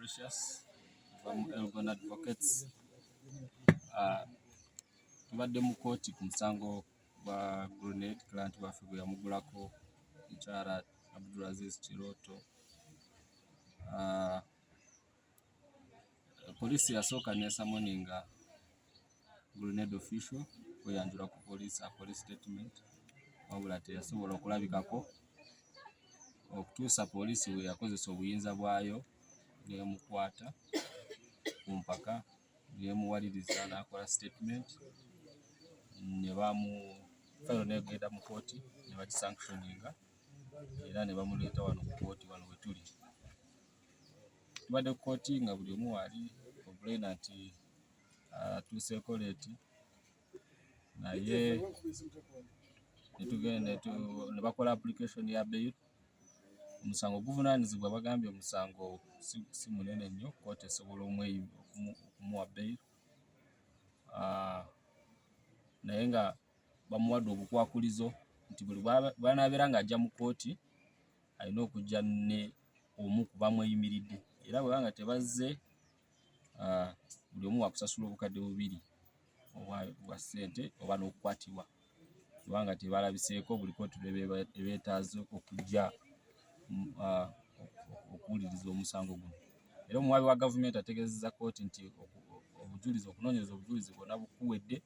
Precious from Elgon Advocates. Tubadde mu kooti ku musango gwa grenade client waffe gwe yamugulako mukyala Abdulaziz Kiroto. Poliisi yasooka neesamoninga grenade official kweyanjula ku police statement, wabula teyasobola okulabikako okutuusa poliisi we yakozesa obuyinza bwayo neemukwata ku mpaka neemuwaliriza n'akola statement ne fayiro negenda mu kooti ne bagisanctioninga era ne bamuleeta wano ku kooti wano we tuli. Tubadde ku kooti nga buli omu waali complaina nti atuuseeko leeti naye ne bakola application ya bail. Omusango guvunaanyizibwa bagambye omusango si munene nnyo, kooti esobola okumuwa bail naye nga bamuwadde obukwakulizo nti buli bw'anaabeera ng'ajja mu kooti alina okujja ne omu ku bamweyimiridde, era bwe banga tebazze buli omu wakusasula obukadde 2 obwa ssente oba n'okukwatibwa kubanga tebalabiseeko buli kooti ebeetaaze okujja okuwuliriza omusango guno. Era omuwaabi wa gavumenti ategeezezza kooti nti okunoonyereza obujulizi bwonna bukuwedde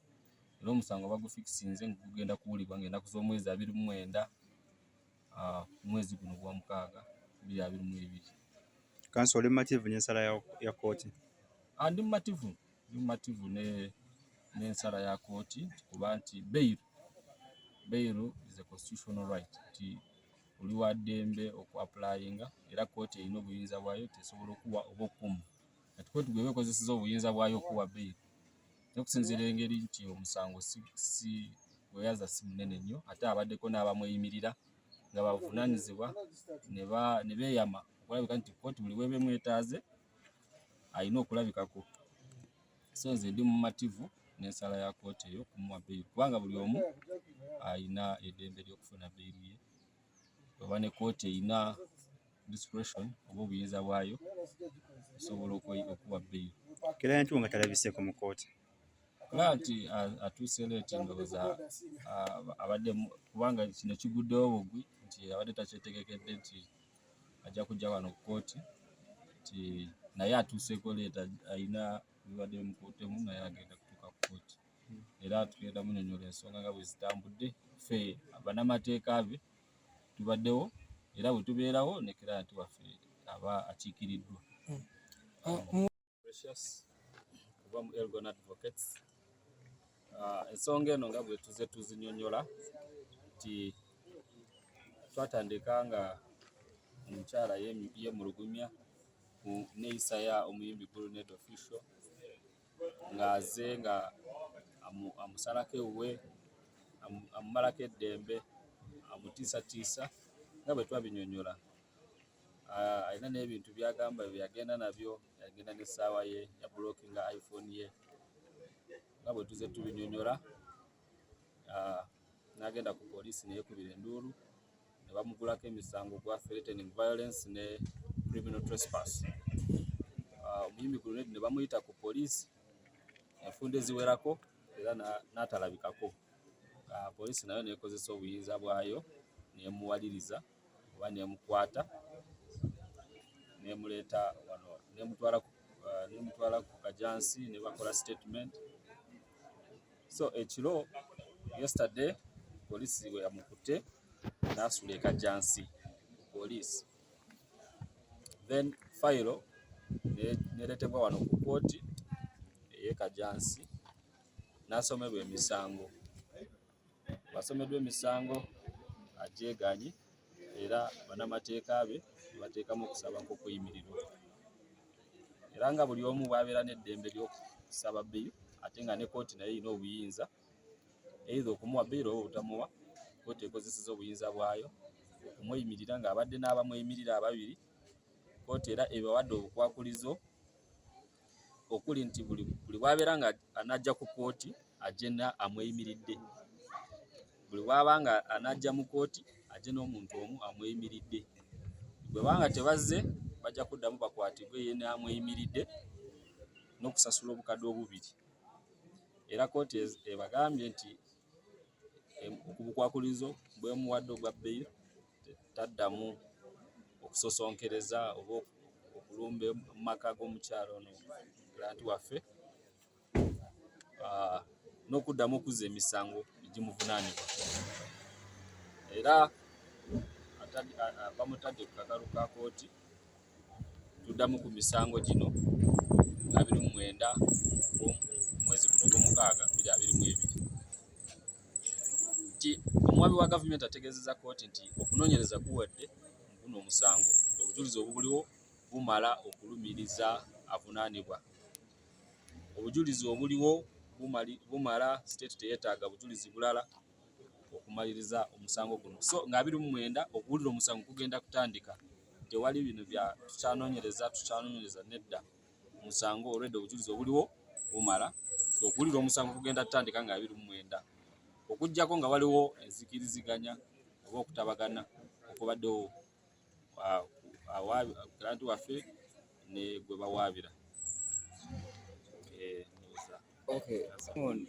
era omusango bagufikisinze gugenda kuwulirwa ng'ennaku z'omwezi 29 mwezi guno gwa mukaaga 2022. Kanso oli mumativu n'ensala ya kooti? Ndi mumativu n'ensala ya kooti kuba nti bail is a constitutional right, nti oli wa ddembe okuapplyinga era kooti erina obuyinza bwayo tesobola okuwa oba okumu. Kati kooti bw'eba ekozesezza obuyinza bwayo okuwa bail n'okusinziira engeri nti omusango si weyaza si munene nnyo ate abaddeko n'abamweyimirira nga bavunaanyizibwa ne beeyama okulabika nti kooti buli bw'eba emwetaaze alina okulabikako. So nze ndi mumativu n'ensala ya kooti eyo okumuwa bail kubanga buli omu alina eddembe ly'okufuna bail ye oba ne kooti erina discretion oba obuyinza bwayo esobola okuwa bail. Client nga talabiseeko mu kooti? Client atuuse leeti ndowooza abadde kubanga kino kiguddewo bugwi nti abadde takyetegekedde nti ajja kujja wano ku kooti nti naye atuuseeko leeta alina bibadde bimukuutemu naye agenda kutuuka ku kooti era tugenda munyonyola ensonga nga bwe zitambudde. Ffe bannamateeka be tubaddewo era bwe tubeerawo ne client waffe aba akiikiriddwa. Precious kuva mu Elgon Advocates. Ensonga eno nga bwe tuze tuzinyonyola nti twatandika nga omukyala yemulugumya ku neeyisa ya omuyimbi grenade official ng'aze nga amusalako ewuwe amumalako eddembe amutiisatiisa nga bwe twabinyonyola. Alina n'ebintu byagamba bye yagenda nabyo, yagenda n'essaawa ye ya blockinga iPhone ye nga bwe tuze tubinyonyola. N'agenda ku poliisi neyeekubira enduulu ne bamugulako emisango gwa threatening violence ne criminal trespass. Omuyimbi grenade ne bamuyita ku poliisi enfunda eziwerako era n'atalabikako. Poliisi nayo neekozesa obuyinza bwayo neemuwaliriza oba neemukwata neemuleeta wano neemutwala ku kajansi ne bakola statement. So ekiro yesterday poliisi we Emukutte n'asula e Kajansi poliisi, then fayiro neeretebwa wano ku kooti ey'e Kajansi n'asomebwa emisango. Basomeddwa emisango agyeganye era bannamateeka be bateekamu okusaba kw'okuyimirirwa era nga buli omu bw'abeera n'eddembe ly'okusaba bail ate nga ne kooti nayo erina obuyinza either okumuwa bail oba obutamuwa. Kooti ekozeseza obuyinza bwayo okumweyimirira ng'abadde n'abamweyimirira 2. Kooti era ebawadde obukwakulizo okuli nti buli bw'abeera nga anajja ku kooti ajja amweyimiridde, buli bw'aba nga anajja mu kooti ajja n'omuntu omu amweyimiridde. Bwe banga tebazze bajja kuddamu bakwatibwe ye n'amweyimiridde n'okusasula obukadde obubiri. Era kkooti ebagambye nti ku bukwakulizo bwemuwadde obwa bbeeyi taddamu okusosonkereza oba okulumba mu maka g'omukyalo ono granti waffe, n'okuddamu okuzza emisango egimuvunaanibwa. Era bamutadde ku kakalu ka kkooti, tuddamu ku misango gino 29 omwezi guno ogw'omukaaga 2022. Nti omuwabi wa gavumenti ategeezezza kkooti nti okunoonyereza kuwedde mu guno omusango, obujulizi obubuliwo bumala okulumiriza avunaanibwa. Obujulizi obuliwo bumala, state teyeetaaga bujulizi bulala okumaliriza omusango guno. So nga 29 okuwulira omusango kugenda kutandika. Tewali bino bya tukyanoonyereza nedda. Omusango olwedde obujulizi obuliwo bumala. Okuwulira omusango kugenda kutandika nga 29. Okuggyako nga waliwo enzikiriziganya oba okutabagana okubaddewo granti waffe ne gwe bawaabira. Okay, come on.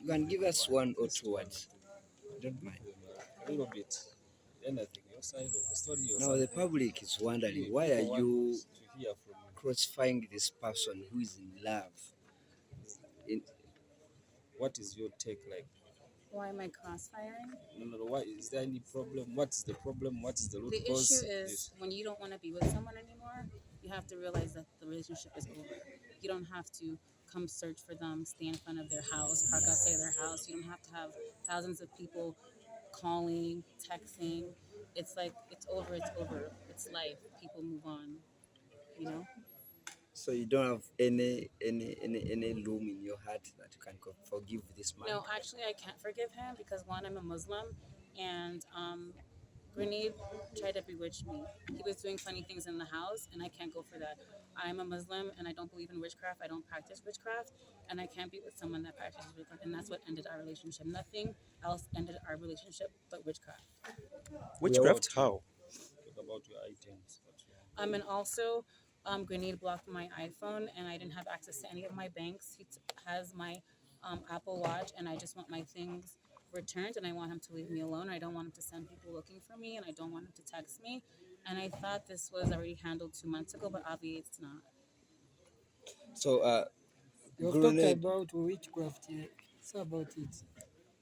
You can give us one or two words. Don't mind. A little bit. Anything, your side of the story. Now the public is wondering, why are you to hear from you? crucifying this person who is in love? What is your take like? Why am I crossfiring? No. Why is there any problem? What is the problem? What is the root The cause? issue is when you don't want to be with someone anymore, you have to realize that the relationship is over. You don't have to come search for them, stay in front of their house, park outside their house. You don't have to have thousands of people calling, texting. It's like, it's over, it's over. It's life. People move on, you know? So you don't have any room in your heart that you can forgive this man? No, actually, I can't forgive him because one, I'm a Muslim, and Grenade tried to bewitch me. He was doing funny things in the house, and I can't go for that. I'm a Muslim, and I don't believe in witchcraft. I don't practice witchcraft, and I can't be with someone that practices witchcraft, and that's what ended our relationship. Nothing else ended our relationship but witchcraft. Witchcraft? How? Talk about your items. And also, Grenade blocked my iPhone, and I didn't have access to any of my banks. He has my Apple Watch, and I just want my things returned, and I want him to leave me alone. I don't want him to send people looking for me, and I don't want him to text me. And I thought this was already handled 2 months ago, but obviously it's not. So, You've talked about witchcraft here. It's about it.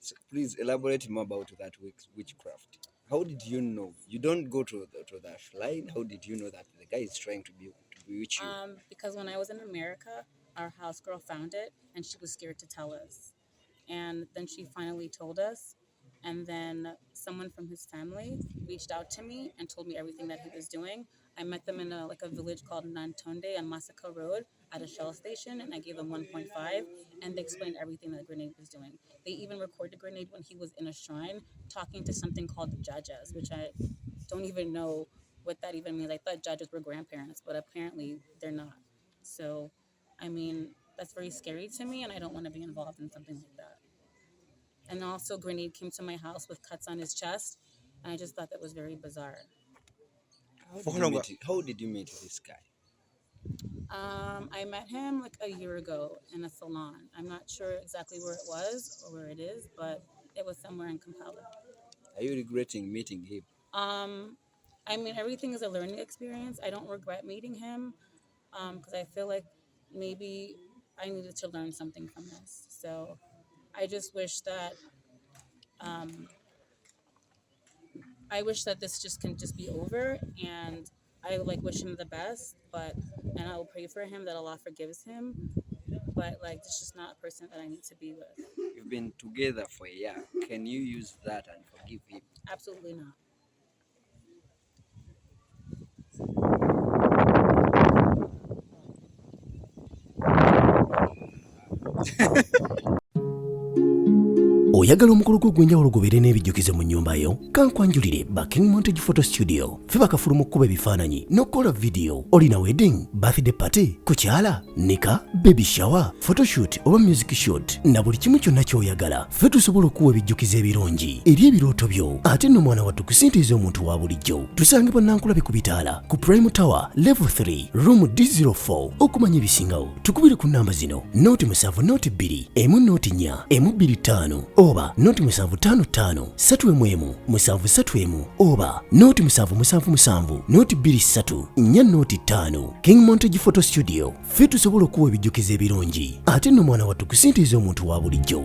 so please elaborate more about that witchcraft. How did you know? You don't go to that line. How did you know that the guy is trying to bewitch you? Because when I was in America, our house girl found it, and she was scared to tell us. And then she finally told us, and then someone from his family reached out to me and told me everything that he was doing. I met them in a village called Nantonde on Masaka Road at a Shell station, and I gave them 1.5, and they explained everything that Grenade was doing. They even recorded Grenade when he was in a shrine talking to something called jajas, which I don't even know what that even means. I thought jajas were grandparents, but apparently they're not. So, I mean, that's very scary to me, and I don't want to be involved in something like that. And also, Grenade came to my house with cuts on his chest, and I just thought that was very bizarre. How did you meet this guy? I met him like a year ago in a salon. I'm not sure exactly where it was or where it is, but it was somewhere in Kampala. Are you regretting meeting him? I mean, everything is a learning experience. I don't regret meeting him because I feel like maybe I needed to learn something from this. So I just wish that this just can just be over, and I wish him the best, and I will pray for him that Allah forgives him, but it's just not a person that I need to be with. You've been together for a year. Can you use that and forgive him? Absolutely not. oyagala omukolo gw'ogwenjawulo gubeere n'ebijjukizo mu nnyumba yo kankwanjulire ba King Montage Photo Studio ffe bakafulu mu kkuba ebifaananyi n'okukola vidiyo. Olina wedding, birthday party, kukyala, nika, baby shower, photoshoot oba music shoot na buli kimu kyonna ky'oyagala ffe tusobola okuwa ebijjukizo ebirungi eri ebirooto byo ate nno mwana wattu kusintiiza omuntu wa bulijjo. Tusangibwa Nankulabe ku Bitaala ku Prime Tower Level 3 Room D04. Okumanya ebisingawo tukubire ku namba zino: noti 7 noti 2 emu noti 4 emu 25 oba noti 755 3 731 oba noti 777 noti 23 4 noti 5. King Montage Photo Studio ffe tusobola okuwa ebijjukizo ebirungi ate nno mwana wattu kusintiiza omuntu wa bulijjo.